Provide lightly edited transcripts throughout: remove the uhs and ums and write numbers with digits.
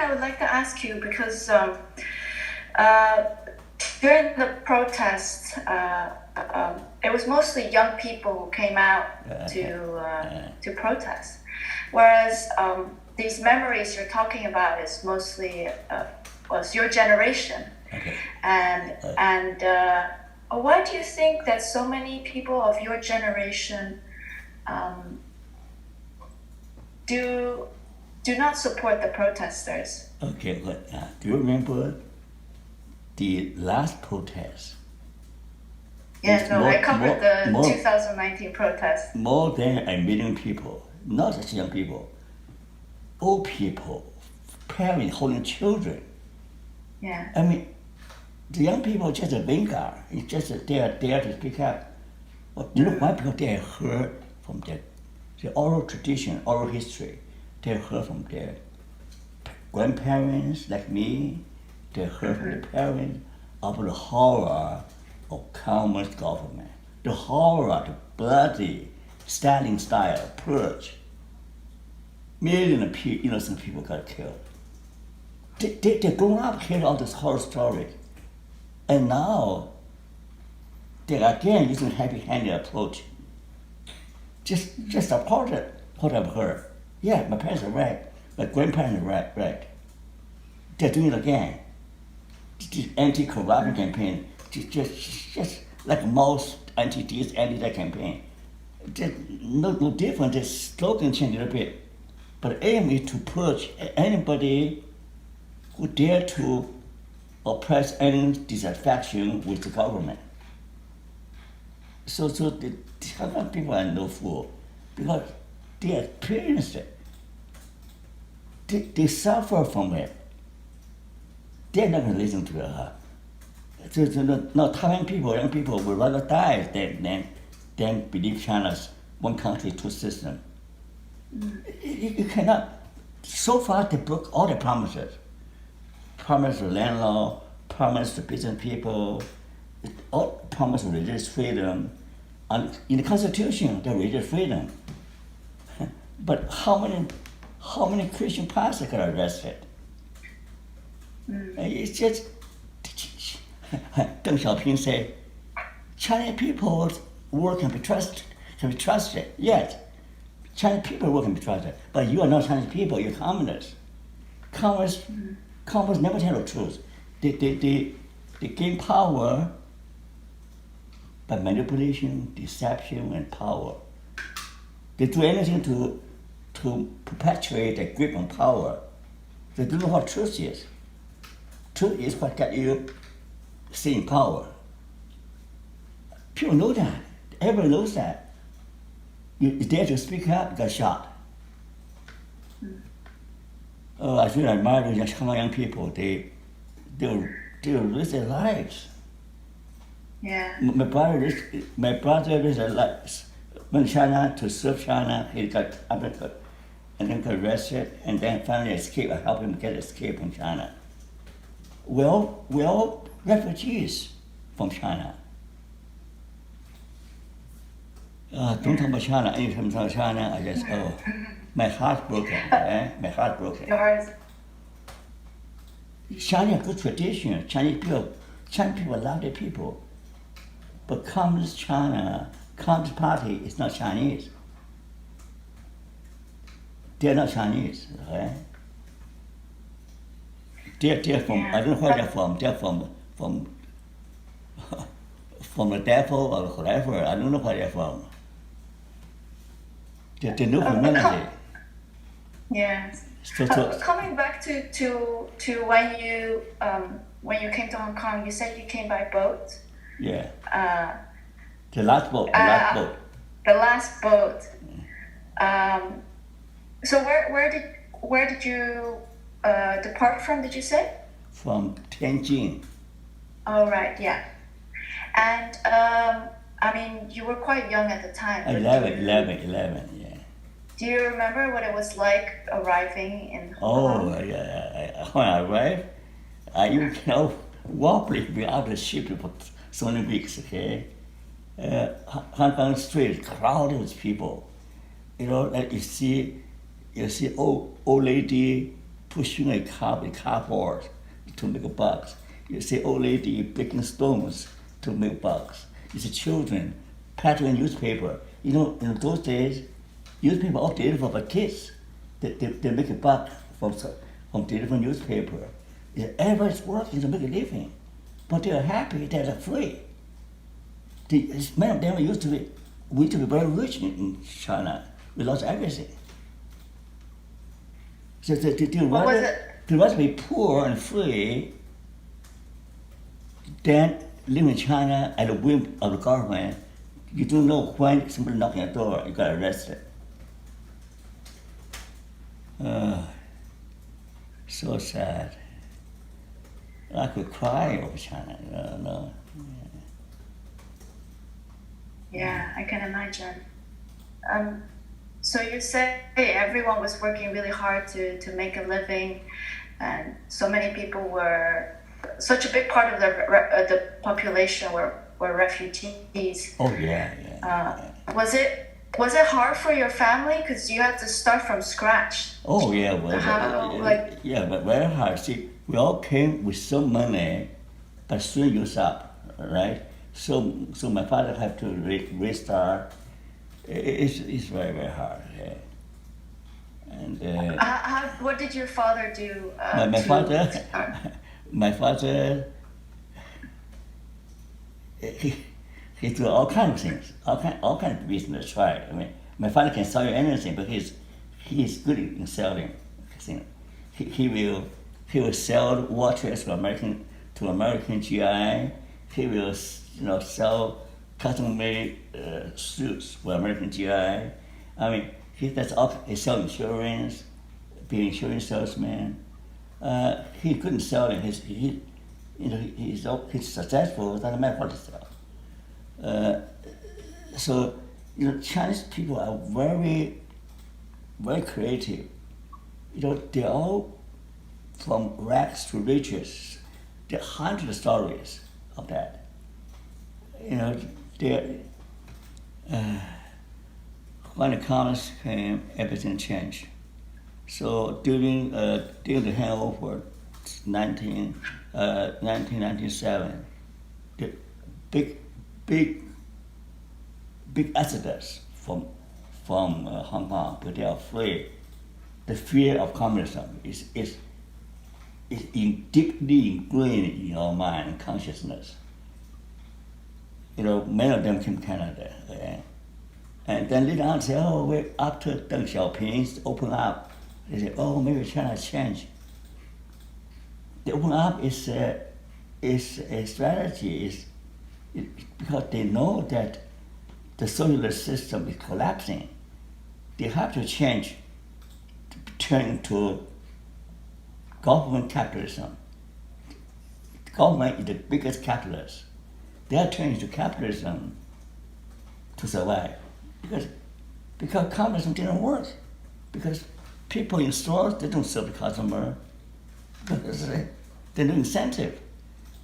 I would like to ask you because during the protests, it was mostly young people who came out to protest, whereas these memories you're talking about is mostly was your generation, Okay. and why do you think that so many people of your generation um, do not support the protesters? Okay, but do you remember the last protest? Yeah, It's no, I covered the more 2019 protest. more than 1 million people, not just young people, old people, parents holding children. Yeah. I mean, the young people just a vanguard. It's just they are there to speak up. Well, you know why? Because they have heard from the oral tradition, oral history. They heard from their grandparents, like me. They heard from the parents about the horror of communist government, the horror, the bloody Stalin style purge. Millions of innocent people got killed. They grown up hearing all this horror stories. And now they are again using heavy-handed approach. Just support it, what I've heard. Yeah, my parents are right. My grandparents are right. They're doing it again. The anti-corruption campaign, just like most anti-this, anti-that campaign. No different, the slogan changed a little bit. But aim is to purge anybody who dare to oppress any dissatisfaction with the government. So the Taiwan people are no fool because they experienced it. They suffer from it. They're not going to listen to her. So no Taiwan people, young people would rather die than believe China's one country, two system. You cannot. So far, they broke all the promises. Promise the land law, promise the business people, all promise religious freedom. And in the Constitution, the religious freedom. But how many Christian pastors got arrested? It's just Deng Xiaoping said, Chinese people's word can be trusted. Yes, Chinese people word can be trusted, but you are not Chinese people. You're communists. Communists never tell the truth. They gain power by manipulation, deception, and power. They do anything to perpetuate their grip on power. They don't know what truth is. Truth is what got you stay in power. People know that. Everyone knows that. You dare to speak up, you got shot. I really admire the young people. They risk their lives. Yeah. My brother risked their lives. Went to China to serve China. He got arrested and then got arrested and then finally escaped. I helped him get escape from China. We're all refugees from China. Don't talk about China. Anytime talk about China, I just my heart's broken. My heart's broken. Your heart China has good tradition. Chinese people love their people. But Communist Party is not Chinese. They're not Chinese, right? They're from, I don't know where they're from. They're from the devil or whatever. I don't know where they're from. They're no humanity. Yeah. So, coming back to when you came to Hong Kong, you said you came by boat. yeah. The last boat. The last boat. So where did you depart from? Did you say? From Tianjin. Oh right, yeah. And I mean, you were quite young at the time. but 11, yeah. Do you remember what it was like arriving in Hong Kong? Yeah. When I arrived, you know, wobbly without the ship for so many weeks, okay? Hong Kong street crowded with people. You know, like you see old lady pushing a car with cardboard to make a bucks. You see old lady breaking stones to make bucks. You see children peddling newspaper. In those days, newspaper all delivered by kids. They make a buck from delivering newspaper. Everybody's working to make a living, but they are happy. They're free. Many of them used to be very rich in China. We lost everything. So they rather be poor and free than live in China at the whim of the government. You don't know when somebody knocking at the door, you got arrested. So sad. I could cry over China. No. Yeah, I can imagine. So you say everyone was working really hard to make a living, and so many people were, such a big part of the population were refugees. Oh yeah. Was it hard for your family because you had to start from scratch? Oh yeah, but very hard. See, we all came with some money, but soon used up, right? So my father had to restart. It's very, very hard. Yeah. And what did your father do? My father, he do all kinds of things, all kind of business. Right? I mean, my father can sell you anything, but he's good in selling. He will sell watches to American GI. He will sell custom-made suits for American GI. I mean, he sell insurance, be an insurance salesman. He couldn't sell it. He's successful. It doesn't matter what he sells. So Chinese people are very, very creative. They're all from rags to riches. There are hundreds of stories of that. When the communists came, everything changed. So during the hangover, 1997, the big exodus from Hong Kong, but they are afraid. The fear of communism is deeply ingrained in your mind and consciousness. Many of them came to Canada. And then later on, say, after Deng Xiaoping opened up, they say, maybe China has changed. The open up is a strategy, because they know that the socialist system is collapsing. They have to change, to turn to government capitalism. The government is the biggest capitalist. They are turning to capitalism to survive, because communism didn't work. Because people in stores, they don't serve the customer. There's no incentive.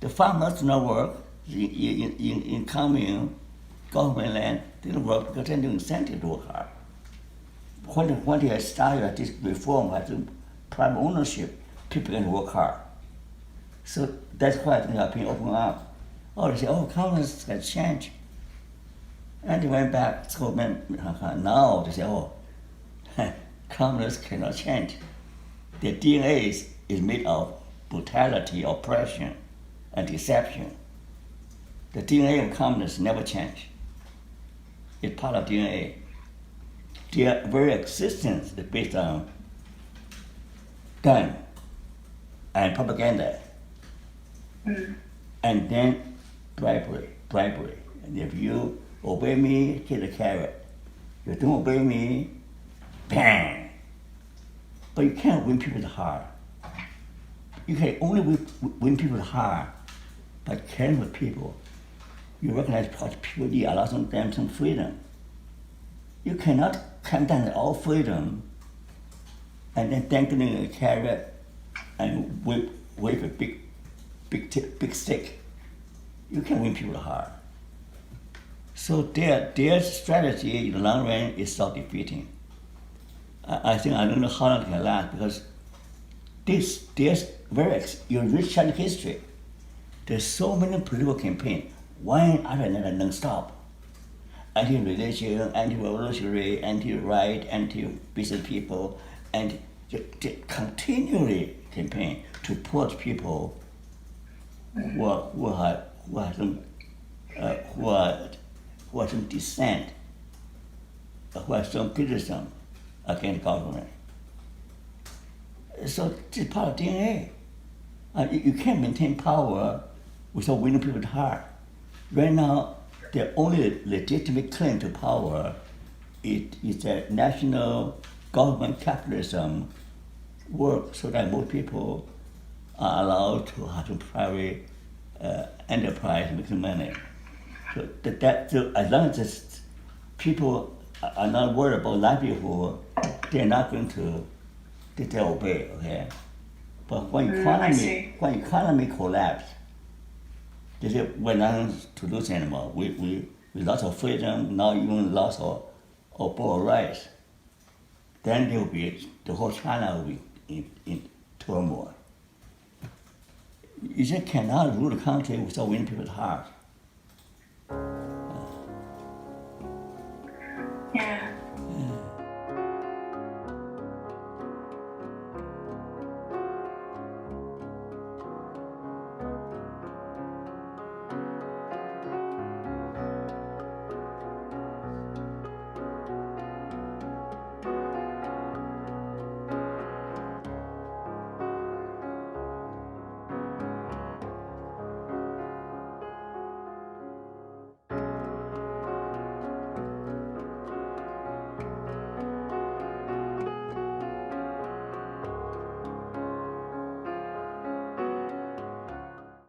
The farmers do not work in commune, government land. They don't work because there's no incentive to work hard. When they started this reform, private ownership, people can work hard. So that's why things are being opened up. They say, communists can change. And they went back, so now they say, communists cannot change. Their DNA is made of brutality, oppression, and deception. The DNA of communists never change. It's part of DNA. Their very existence is based on gun and propaganda. And then bribery. And if you obey me, get a carrot. If you don't obey me, bang. But you can't win people's heart. You can only win people's heart by caring for people. You recognize because people need allow them some freedom. You cannot come down to all freedom and then dangling a carrot and wave a big stick. You can win people's heart. So their strategy in the long run is self-defeating. I don't know how long it can last, because there's rich Chinese history. There's so many political campaigns, one after another, non-stop. Anti-religion, anti-revolutionary, anti-right, anti-business people, and they continually campaign to put people who are some dissent, who have some criticism against government. So this is part of DNA. You can't maintain power without winning people's heart. Right now, the only legitimate claim to power is that national government capitalism works so that most people are allowed to have a private enterprise making money. So so as long as people are not worried about livelihood, they're not going to they obey. Okay, but when economy collapse, they say we're not to lose anymore. We lost our freedom, now even lost our border rights. Then there will be the whole China will be in turmoil. You just cannot rule the country without winning people's hearts.